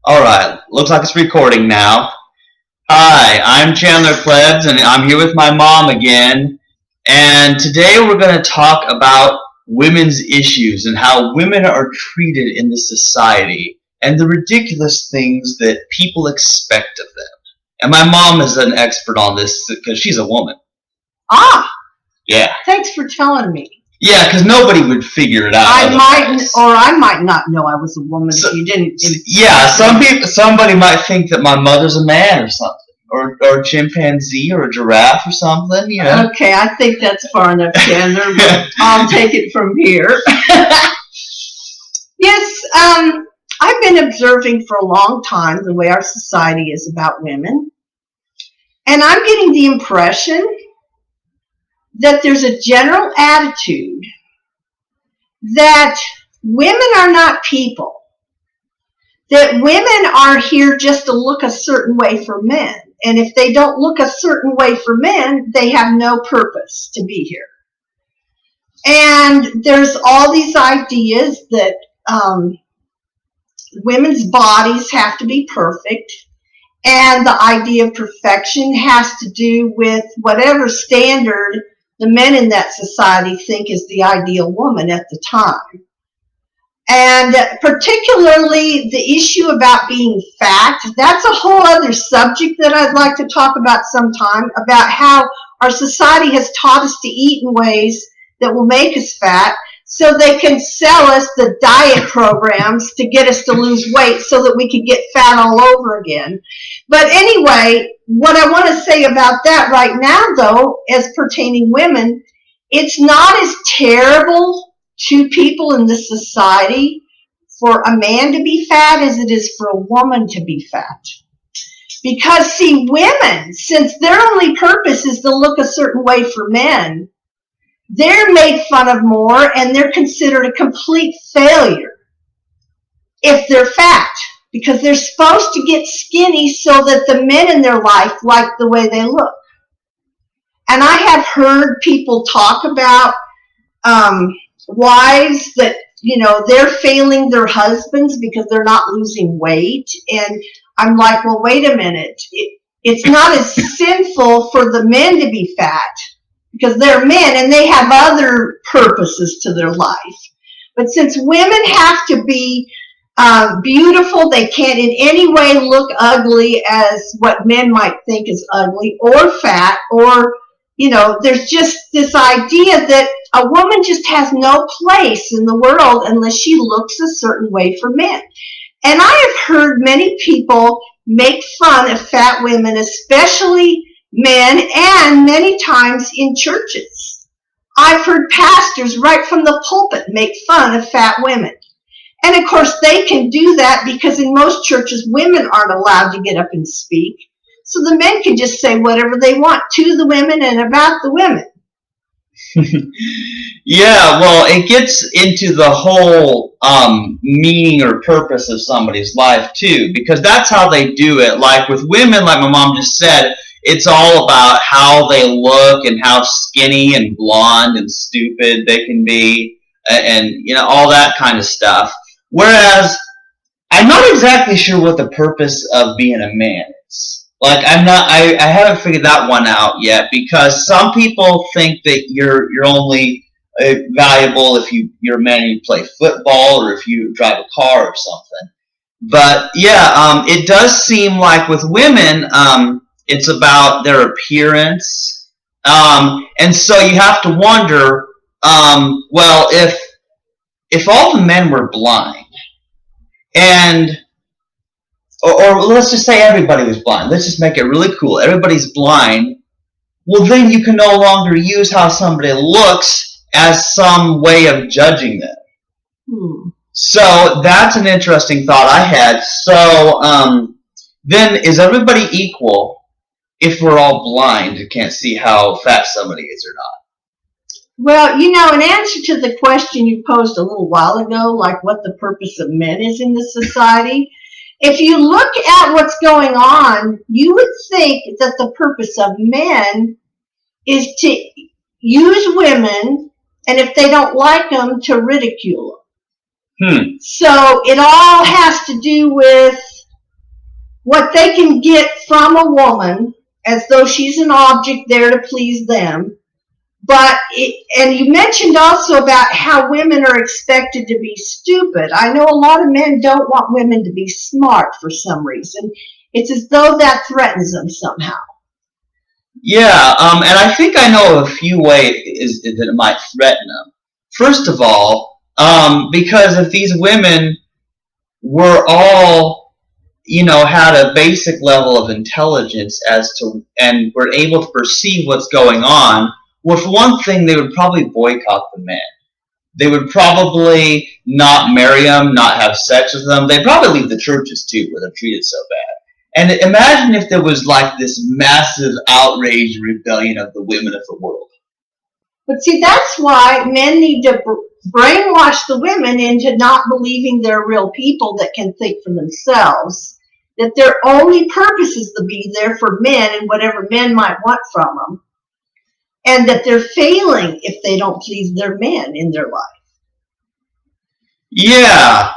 All right, looks like it's recording now. Hi, I'm Chandler Plebs, and I'm here with my mom again. And today we're going to talk about women's issues and how women are treated in the society and the ridiculous things that people expect of them. And my mom is an expert on this because she's a woman. Ah, Yeah. thanks for telling me. Yeah, because nobody would figure it out. I might not know I was a woman if you didn't. Yeah, somebody might think that my mother's a man or something, or a chimpanzee or a giraffe or something. You know. Okay, I think that's far enough, Chandler. But I'll take it from here. Yes, I've been observing for a long time the way our society is about women, and I'm getting the impression that there's a general attitude that women are not people, that women are here just to look a certain way for men, and if they don't look a certain way for men, they have no purpose to be here. And there's all these ideas that women's bodies have to be perfect, and the idea of perfection has to do with whatever standard the men in that society think is the ideal woman at the time. And particularly the issue about being fat, that's a whole other subject that I'd like to talk about sometime, about how our society has taught us to eat in ways that will make us fat so they can sell us the diet programs to get us to lose weight so that we can get fat all over again. But anyway, what I want to say about that right now, though, as pertaining women, it's not as terrible to people in this society for a man to be fat as it is for a woman to be fat. Because, see, women, since their only purpose is to look a certain way for men, they're made fun of more and they're considered a complete failure if they're fat, because they're supposed to get skinny so that the men in their life like the way they look. And I have heard people talk about wives that, you know, they're failing their husbands because they're not losing weight. And I'm like, well, wait a minute. It's not as sinful for the men to be fat because they're men and they have other purposes to their life. But since women have to be beautiful, they can't in any way look ugly as what men might think is ugly, or fat, or, you know, there's just this idea that a woman just has no place in the world unless she looks a certain way for men. And I have heard many people make fun of fat women, especially men, and many times in churches. I've heard pastors right from the pulpit make fun of fat women. And of course they can do that because in most churches women aren't allowed to get up and speak. So the men can just say whatever they want to the women and about the women. Yeah, well, it gets into the whole meaning or purpose of somebody's life too, because that's how they do it. Like with women, like my mom just said, it's all about how they look and how skinny and blonde and stupid they can be, and you know, all that kind of stuff. Whereas I'm not exactly sure what the purpose of being a man is. Like I haven't figured that one out yet, because some people think that you're only valuable if you're a man and you play football or if you drive a car or something. But yeah, it does seem like with women, it's about their appearance, and so you have to wonder, well, if all the men were blind, and or let's just say everybody was blind. Let's just make it really cool. Everybody's blind. Well, then you can no longer use how somebody looks as some way of judging them. So that's an interesting thought I had. So then is everybody equal if we're all blind and can't see how fat somebody is or not? Well, you know, in answer to the question you posed a little while ago, like what the purpose of men is in this society, if you look at what's going on, you would think that the purpose of men is to use women, and if they don't like them, to ridicule them. So it all has to do with what they can get from a woman as though she's an object there to please them. And you mentioned also about how women are expected to be stupid. I know a lot of men don't want women to be smart for some reason. It's as though that threatens them somehow. Yeah, and I think I know of a few ways that it might threaten them. First of all, because if these women were all, had a basic level of intelligence and were able to perceive what's going on, well, for one thing, they would probably boycott the men. They would probably not marry them, not have sex with them. They'd probably leave the churches too, where they're treated so bad. And imagine if there was like this massive outrage and rebellion of the women of the world. But see, that's why men need to brainwash the women into not believing they're real people that can think for themselves, that their only purpose is to be there for men and whatever men might want from them, and that they're failing if they don't please their men in their life. Yeah,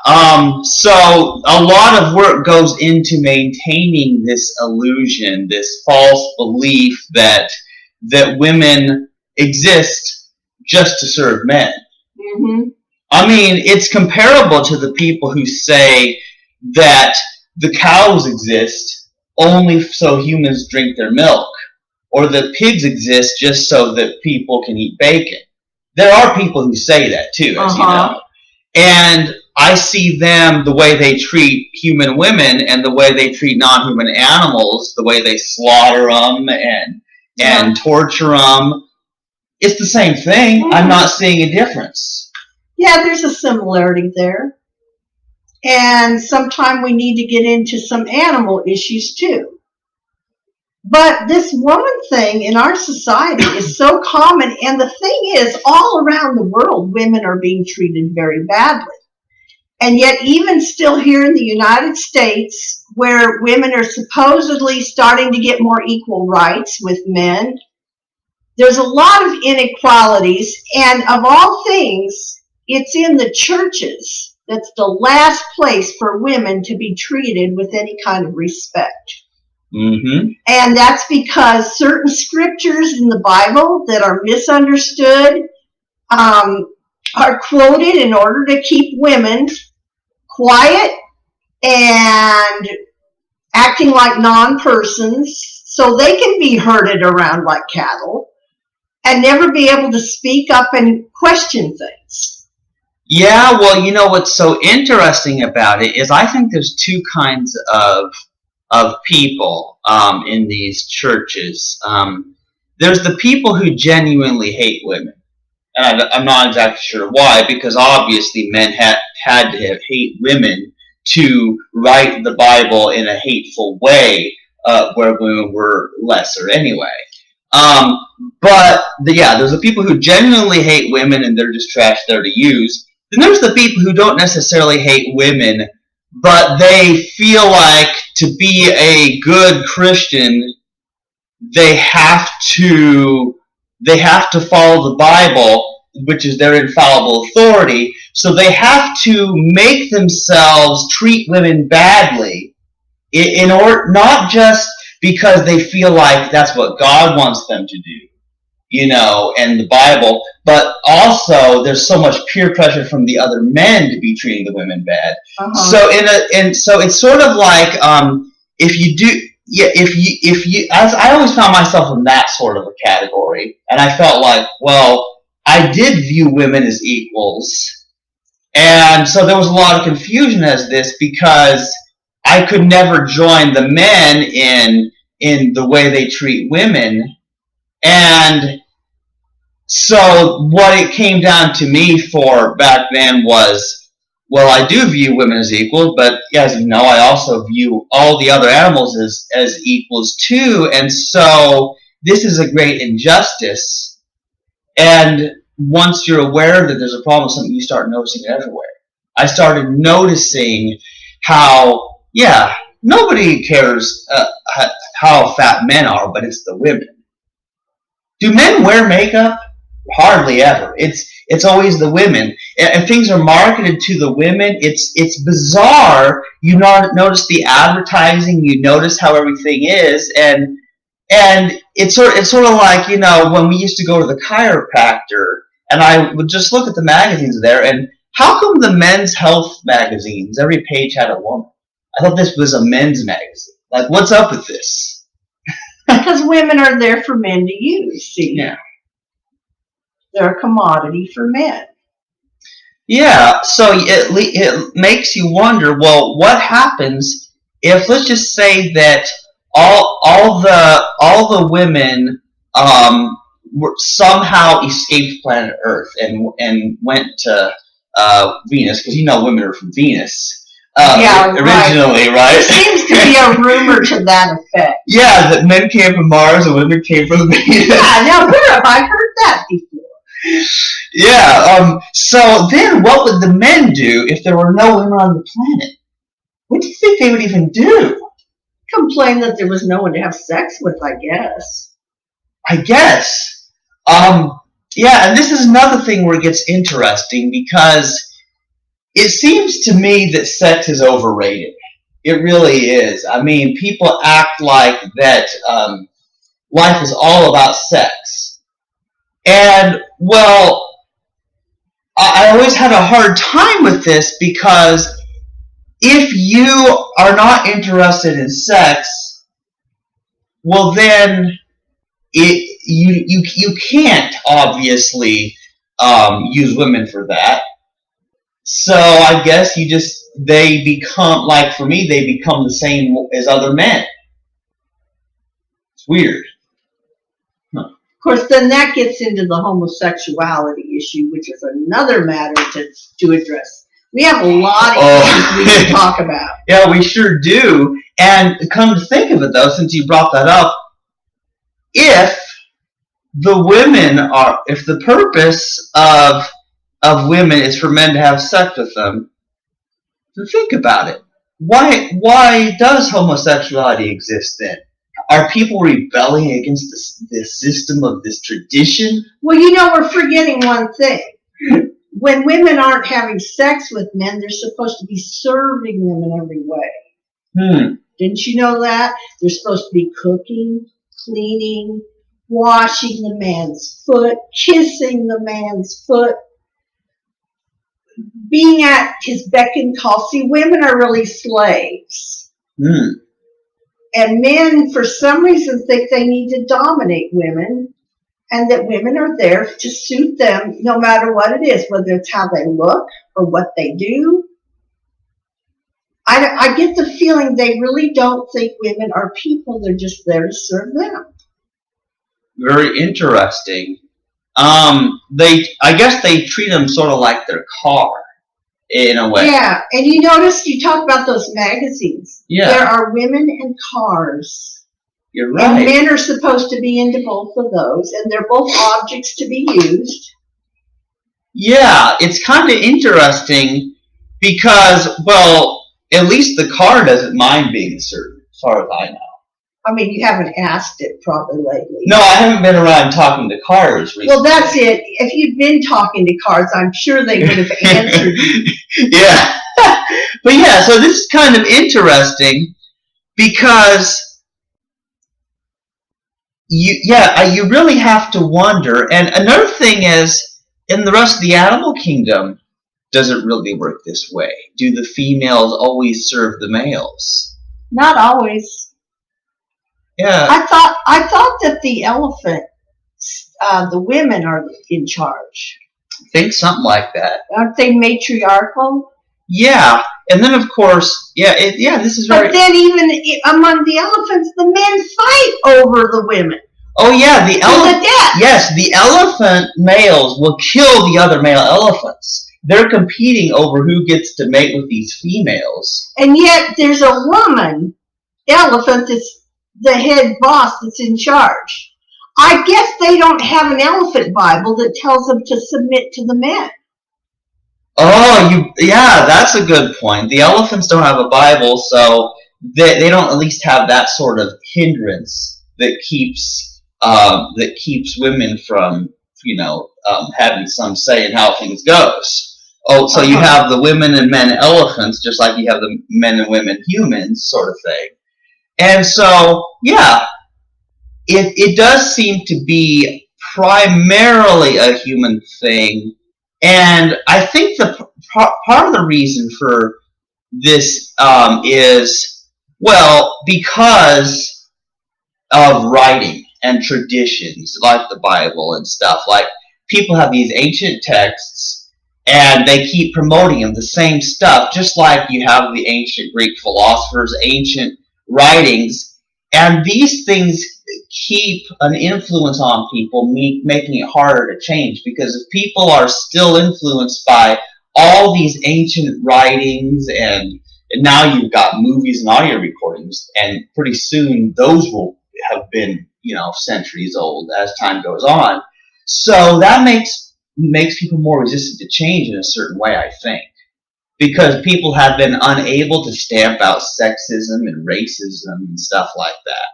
so a lot of work goes into maintaining this illusion, this false belief that women exist just to serve men. Mm-hmm. I mean, it's comparable to the people who say that the cows exist only so humans drink their milk, or that pigs exist just so that people can eat bacon. There are people who say that too, as you know. And I see them, the way they treat human women and the way they treat non-human animals, the way they slaughter them and torture them. It's the same thing. I'm not seeing a difference. Yeah, there's a similarity there. And sometime we need to get into some animal issues too. But this woman thing in our society is so common, and the thing is, all around the world, women are being treated very badly. And yet, even still here in the United States, where women are supposedly starting to get more equal rights with men, there's a lot of inequalities, and of all things, it's in the churches that's the last place for women to be treated with any kind of respect. Mm-hmm. And that's because certain scriptures in the Bible that are misunderstood are quoted in order to keep women quiet and acting like non-persons so they can be herded around like cattle and never be able to speak up and question things. Yeah, well, what's so interesting about it is I think there's two kinds of people in these churches. There's the people who genuinely hate women. And I'm not exactly sure why, because obviously men had to hate women to write the Bible in a hateful way where women were lesser anyway. There's the people who genuinely hate women and they're just trash there to use. Then there's the people who don't necessarily hate women, but they feel like to be a good Christian, they have to follow the Bible, which is their infallible authority. So they have to make themselves treat women badly in order, not just because they feel like that's what God wants them to do, and the Bible, but also there's so much peer pressure from the other men to be treating the women bad. So so it's sort of like if you as I always found myself in that sort of a category, and I felt like, well, I did view women as equals, and so there was a lot of confusion as this because I could never join the men in the way they treat women. And so what it came down to me for back then was, well, I do view women as equals, but as you know, I also view all the other animals as equals too. And so this is a great injustice. And once you're aware that there's a problem with something, you start noticing it everywhere. I started noticing how, nobody cares how fat men are, but it's the women. Do men wear makeup? Hardly ever. It's always the women, and things are marketed to the women. It's bizarre. You notice the advertising. You notice how everything is, and it's sort of like, when we used to go to the chiropractor, and I would just look at the magazines there, and how come the men's health magazines, every page had a woman? I thought this was a men's magazine. Like, what's up with this? Because women are there for men to use. See, Yeah. they're a commodity for men. Yeah, so it makes you wonder, well, what happens if, let's just say that all the women somehow escaped planet Earth and went to Venus, because women are from Venus. Originally, right? There seems to be a rumor to that effect. Yeah, that men came from Mars and women came from Venus. Yeah, now where have I heard that before? Yeah, so then what would the men do if there were no women on the planet? What do you think they would even do? Complain that there was no one to have sex with, I guess. Yeah, and this is another thing where it gets interesting, because it seems to me that sex is overrated. It really is. I mean, people act like that life is all about sex. And, well, I always had a hard time with this, because if you are not interested in sex, well then you can't obviously use women for that. So I guess they become, like for me, they become the same as other men. It's weird. Of course, then that gets into the homosexuality issue, which is another matter to address. We have a lot of things we can talk about. Yeah, we sure do. And come to think of it, though, since you brought that up, if the purpose of women is for men to have sex with them, then think about it. Why does homosexuality exist then? Are people rebelling against this system of this tradition? Well, we're forgetting one thing. When women aren't having sex with men, they're supposed to be serving them in every way. Didn't you know that? They're supposed to be cooking, cleaning, washing the man's foot, kissing the man's foot, being at his beck and call. See, women are really slaves. And men, for some reason, think they need to dominate women, and that women are there to suit them no matter what it is, whether it's how they look or what they do. I get the feeling they really don't think women are people. They're just there to serve them. Very interesting. I guess they treat them sort of like their car, in a way. Yeah, and you notice you talk about those magazines. Yeah. There are women and cars. You're right. And men are supposed to be into both of those, and they're both objects to be used. Yeah, it's kind of interesting because, well, at least the car doesn't mind being served, as far as I know. I mean, you haven't asked it probably lately. No, I haven't been around talking to cars recently. Well, that's it. If you'd been talking to cars, I'm sure they would have answered you. Yeah. But yeah, so this is kind of interesting because you really have to wonder. And another thing is, in the rest of the animal kingdom, does it really work this way? Do the females always serve the males? Not always. Yeah. I thought that the elephant, the women are in charge. I think something like that. Aren't they matriarchal? Yeah, and then of course, this is very. But then even among the elephants, the men fight over the women. Oh yeah, the elephant. death. Yes, the elephant males will kill the other male elephants. They're competing over who gets to mate with these females. And yet there's a woman elephant that's the head boss that's in charge. I guess they don't have an elephant Bible that tells them to submit to the men. Oh, that's a good point. The elephants don't have a Bible, so they don't at least have that sort of hindrance that keeps women from having some say in how things goes. Oh, so you Uh-huh. have the women and men elephants, just like you have the men and women humans sort of thing. And so, yeah, it does seem to be primarily a human thing. And I think part of the reason for this is, well, because of writing and traditions like the Bible and stuff. Like, people have these ancient texts and they keep promoting them, the same stuff, just like you have the ancient Greek philosophers, ancient writings, and these things keep an influence on people, making it harder to change, because if people are still influenced by all these ancient writings, and now you've got movies and audio recordings, and pretty soon those will have been, centuries old as time goes on. So that makes people more resistant to change in a certain way, I think, because people have been unable to stamp out sexism and racism and stuff like that.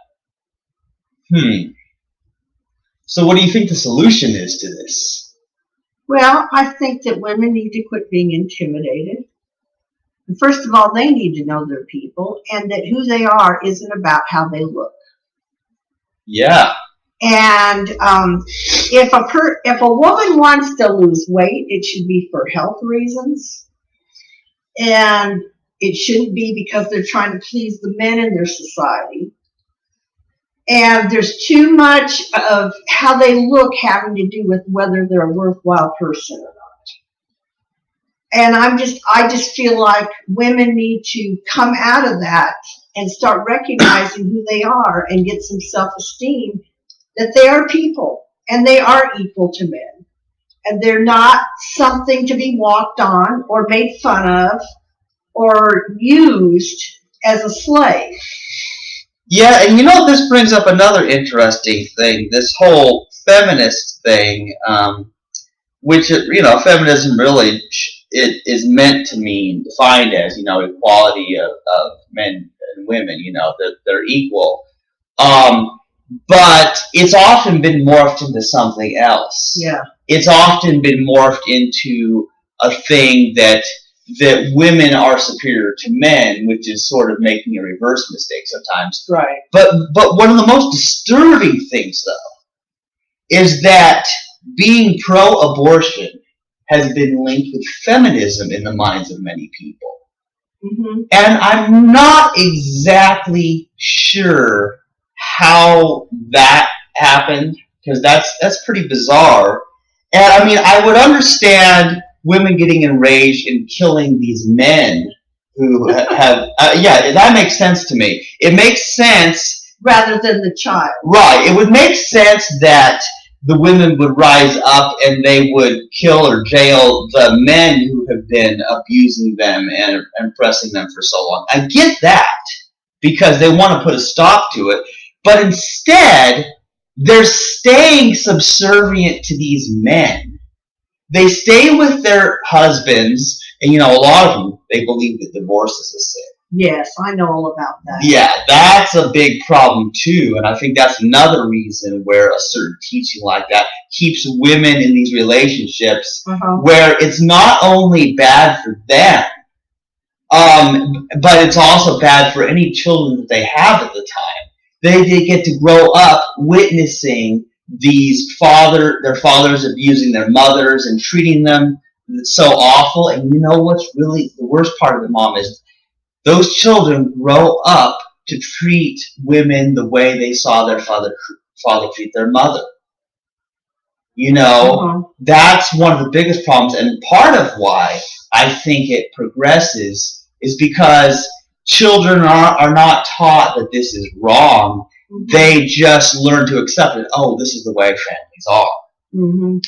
So what do you think the solution is to this? Well, I think that women need to quit being intimidated. First of all, they need to know their people, and that who they are isn't about how they look. Yeah. And if a woman wants to lose weight, it should be for health reasons, and it shouldn't be because they're trying to please the men in their society. And there's too much of how they look having to do with whether they're a worthwhile person or not. And I just feel like women need to come out of that and start recognizing who they are and get some self-esteem, that they are people and they are equal to men. And they're not something to be walked on or made fun of or used as a slave. Yeah, and this brings up another interesting thing, this whole feminist thing, which, feminism really it is meant to mean, defined as, equality of men and women, that they're equal. But it's often been morphed into something else. Yeah. It's often been morphed into a thing that women are superior to men, which is sort of making a reverse mistake sometimes. Right. But one of the most disturbing things, though, is that being pro-abortion has been linked with feminism in the minds of many people. Mm-hmm. And I'm not exactly sure how that happened, because that's pretty bizarre. And I mean, I would understand women getting enraged and killing these men who have, that makes sense to me. It makes sense. Rather than the child. Right. It would make sense that the women would rise up and they would kill or jail the men who have been abusing them and oppressing them for so long. I get that, because they want to put a stop to it. But instead, they're staying subservient to these men. They stay with their husbands, and a lot of them, they believe that divorce is a sin. Yes, I know all about that. Yeah, that's a big problem too, and I think that's another reason where a certain teaching like that keeps women in these relationships, where it's not only bad for them, but it's also bad for any children that they have at the time. They get to grow up witnessing their fathers abusing their mothers and treating them so awful. And what's really the worst part of it, Mom, is those children grow up to treat women the way they saw their father treat their mother. That's one of the biggest problems, and part of why I think it progresses is because children are not taught that this is wrong. Mm-hmm. They just learn to accept it. Oh, this is the way families are. Mm-hmm.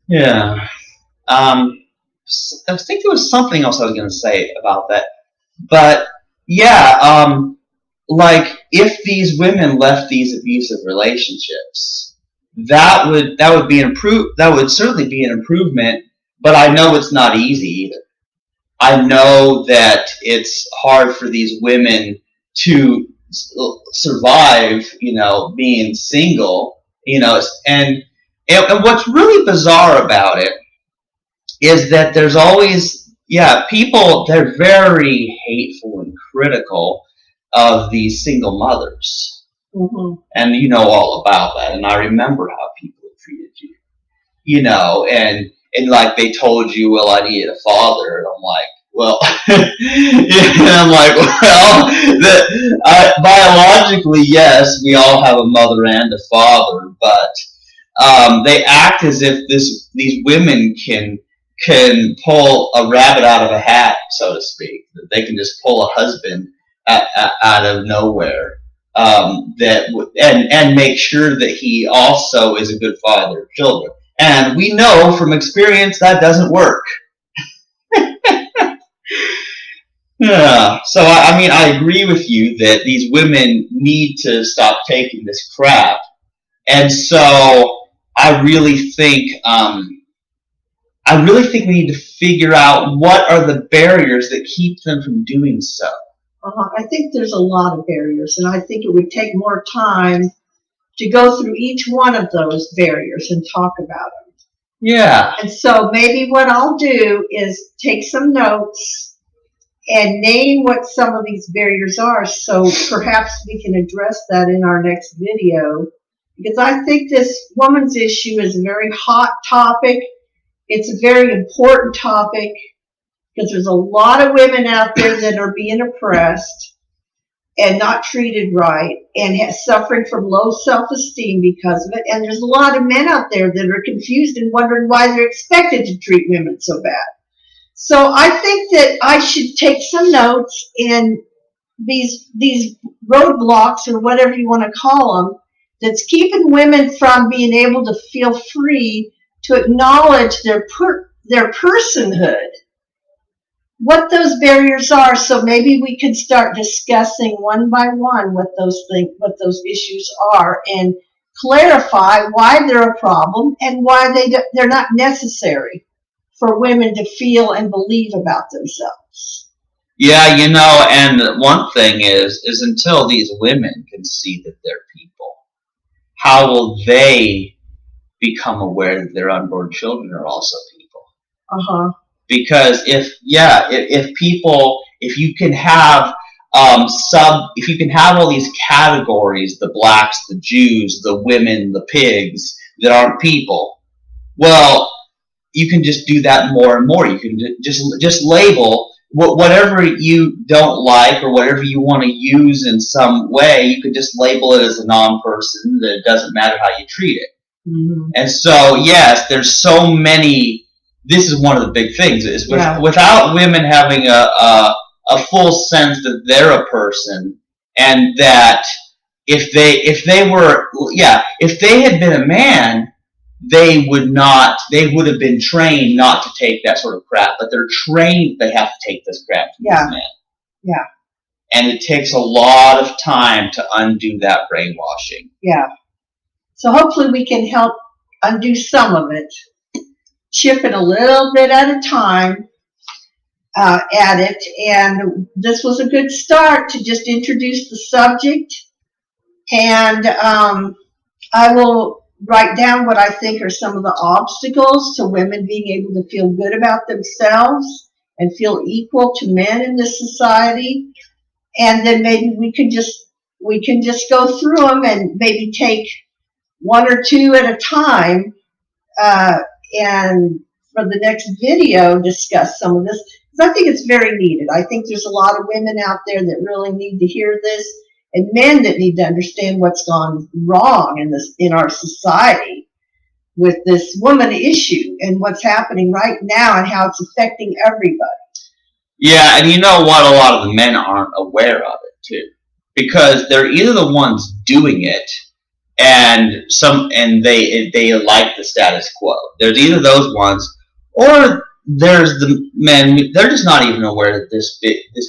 Yeah. I think there was something else I was going to say about that, but yeah, like if these women left these abusive relationships, that would certainly be an improvement. But I know it's not easy either. I know that it's hard for these women to survive, being single You know, and what's really bizarre about it is that there's always, people, they're very hateful and critical of these single mothers. Mm-hmm. And you know all about that. And I remember how people treated you, and like they told you, well, I needed a father. And I'm like, well, and I'm like, well, biologically, yes, we all have a mother and a father, but they act as if these women can pull a rabbit out of a hat, so to speak. That they can just pull a husband out of nowhere. And make sure that he also is a good father of children. And we know from experience that doesn't work. Yeah. So I mean, I agree with you that these women need to stop taking this crap. And so I really think we need to figure out what are the barriers that keep them from doing so. I think there's a lot of barriers, and I think it would take more time to go through each one of those barriers and talk about them. Yeah. And so maybe what I'll do is take some notes and name what some of these barriers are, so perhaps we can address that in our next video, because I think this woman's issue is a very hot topic. It's a very important topic, because there's a lot of women out there that are being oppressed and not treated right and suffering from low self-esteem because of it. And there's a lot of men out there that are confused and wondering why they're expected to treat women so bad. So I think that I should take some notes, and these roadblocks, or whatever you want to call them, that's keeping women from being able to feel free to acknowledge their personhood, what those barriers are, so maybe we could start discussing one by one what those issues are, and clarify why they're a problem and why they're not necessary for women to feel and believe about themselves. Yeah, and one thing is until these women can see that they're people, how will they become aware that their unborn children are also people? Because if you can have if you can have all these categories, the blacks, the Jews, the women, the pigs that aren't people, well, you can just do that more and more. You can just label whatever you don't like or whatever you want to use in some way. You could just label it as a non-person. That it doesn't matter how you treat it. Mm-hmm. And so, yes, there's so many. This is one of the big things is without women having a full sense that they're a person, and that if they had been a man, they would have been trained not to take that sort of crap, but they're trained they have to take this crap from this man. Yeah. And it takes a lot of time to undo that brainwashing. Yeah. So hopefully we can help undo some of it, chipping a little bit at a time at it. And this was a good start to just introduce the subject. And I will write down what I think are some of the obstacles to women being able to feel good about themselves and feel equal to men in this society. And then maybe we can just go through them and maybe take one or two at a time, and for the next video discuss some of this, because I think it's very needed. I think there's a lot of women out there that really need to hear this, and men that need to understand what's gone wrong in our society with this woman issue and what's happening right now and how it's affecting everybody. Yeah, and you know what? A lot of the men aren't aware of it too, because they're either the ones doing it, and they like the status quo. There's either those ones, or there's the men. They're just not even aware that this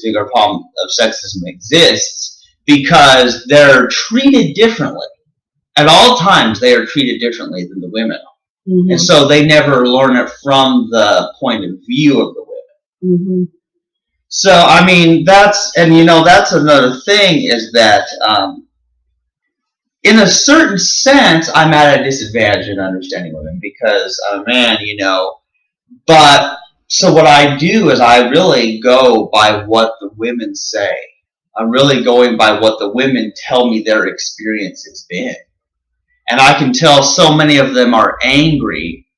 bigger problem of sexism exists, because they're treated differently. At all times, they are treated differently than the women are. Mm-hmm. And so they never learn it from the point of view of the women. Mm-hmm. So, I mean, that's another thing, is that in a certain sense, I'm at a disadvantage in understanding women because I'm a man, But so what I do is I really go by what the women say. I'm really going by what the women tell me their experience has been. And I can tell so many of them are angry,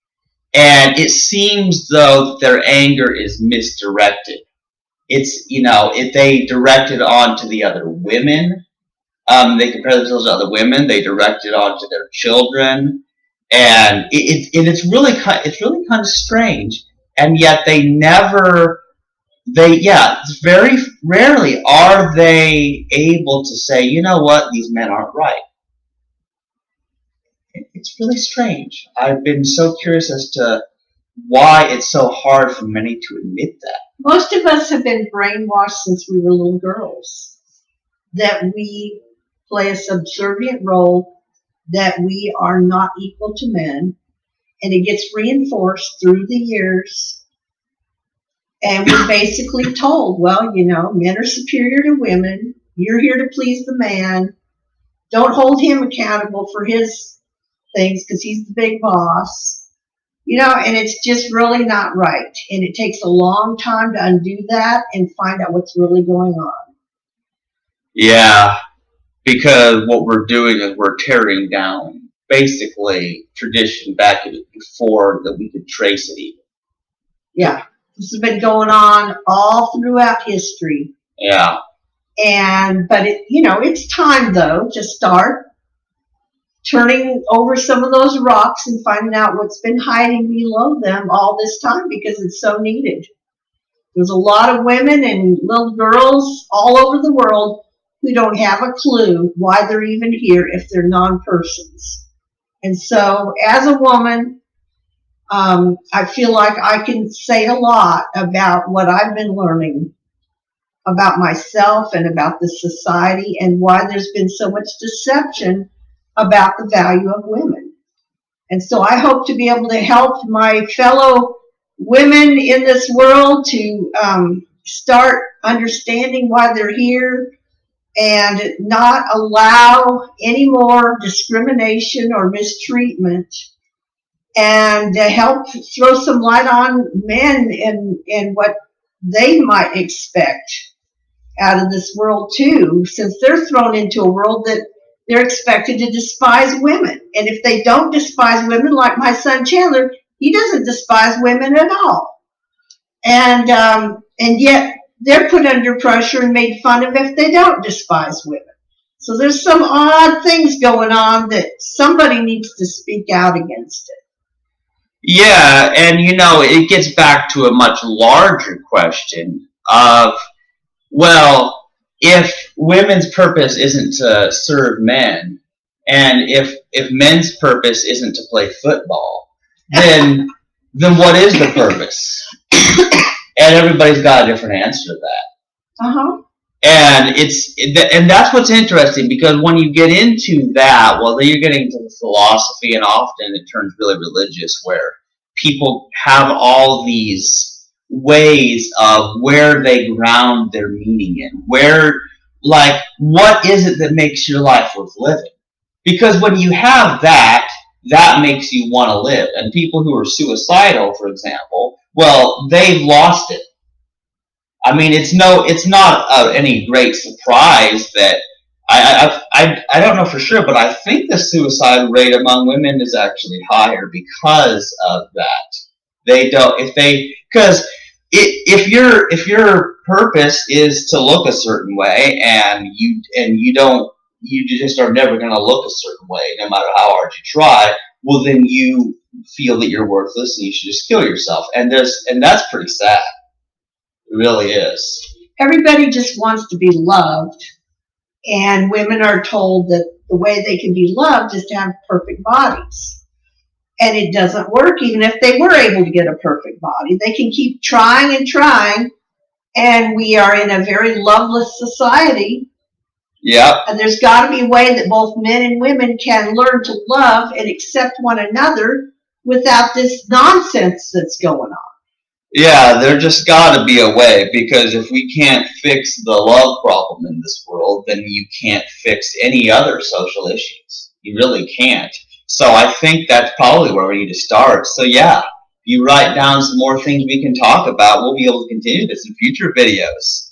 and it seems though their anger is misdirected. It's, if they direct it on to the other women, they compare themselves to other women, they direct it on to their children, and it's really kind of strange. And yet very rarely are they able to say, you know what, these men aren't right. It's really strange. I've been so curious as to why it's so hard for many to admit that. Most of us have been brainwashed since we were little girls that we play a subservient role, that we are not equal to men, and it gets reinforced through the years. And we're basically told, well, men are superior to women. You're here to please the man. Don't hold him accountable for his things because he's the big boss. And it's just really not right. And it takes a long time to undo that and find out what's really going on. Yeah, because what we're doing is we're tearing down basically tradition back before that we could trace it even. Yeah, this has been going on all throughout history. Yeah. But it's time though to start turning over some of those rocks and finding out what's been hiding below them all this time, because it's so needed. There's a lot of women and little girls all over the world who don't have a clue why they're even here if they're non-persons. And so as a woman, I feel like I can say a lot about what I've been learning about myself and about the society, and why there's been so much deception about the value of women. And so I hope to be able to help my fellow women in this world to start understanding why they're here, and not allow any more discrimination or mistreatment, and to help throw some light on men and what they might expect out of this world too, since they're thrown into a world that they're expected to despise women. And if they don't despise women, like my son Chandler, he doesn't despise women at all. And yet they're put under pressure and made fun of if they don't despise women. So there's some odd things going on that somebody needs to speak out against it. Yeah, and it gets back to a much larger question of, well, if women's purpose isn't to serve men, and if men's purpose isn't to play football, then what is the purpose? And everybody's got a different answer to that. Uh-huh. And that's what's interesting, because when you get into that, well, then you're getting into the philosophy, and often it turns really religious, where people have all these ways of where they ground their meaning in. What is it that makes your life worth living? Because when you have that makes you want to live. And people who are suicidal, for example, well, they've lost it. I mean, it's not any great surprise that I don't know for sure, but I think the suicide rate among women is actually higher because of that. Because if your purpose is to look a certain way, and you just are never going to look a certain way, no matter how hard you try, well, then you feel that you're worthless and you should just kill yourself. And that's pretty sad. It really is. Everybody just wants to be loved, and women are told that the way they can be loved is to have perfect bodies. And it doesn't work. Even if they were able to get a perfect body, they can keep trying and trying, and we are in a very loveless society. Yeah. And there's got to be a way that both men and women can learn to love and accept one another without this nonsense that's going on. Yeah, there just got to be a way, because if we can't fix the love problem in this world, then you can't fix any other social issues. You really can't. So I think that's probably where we need to start. So yeah, if you write down some more things we can talk about, we'll be able to continue this in future videos.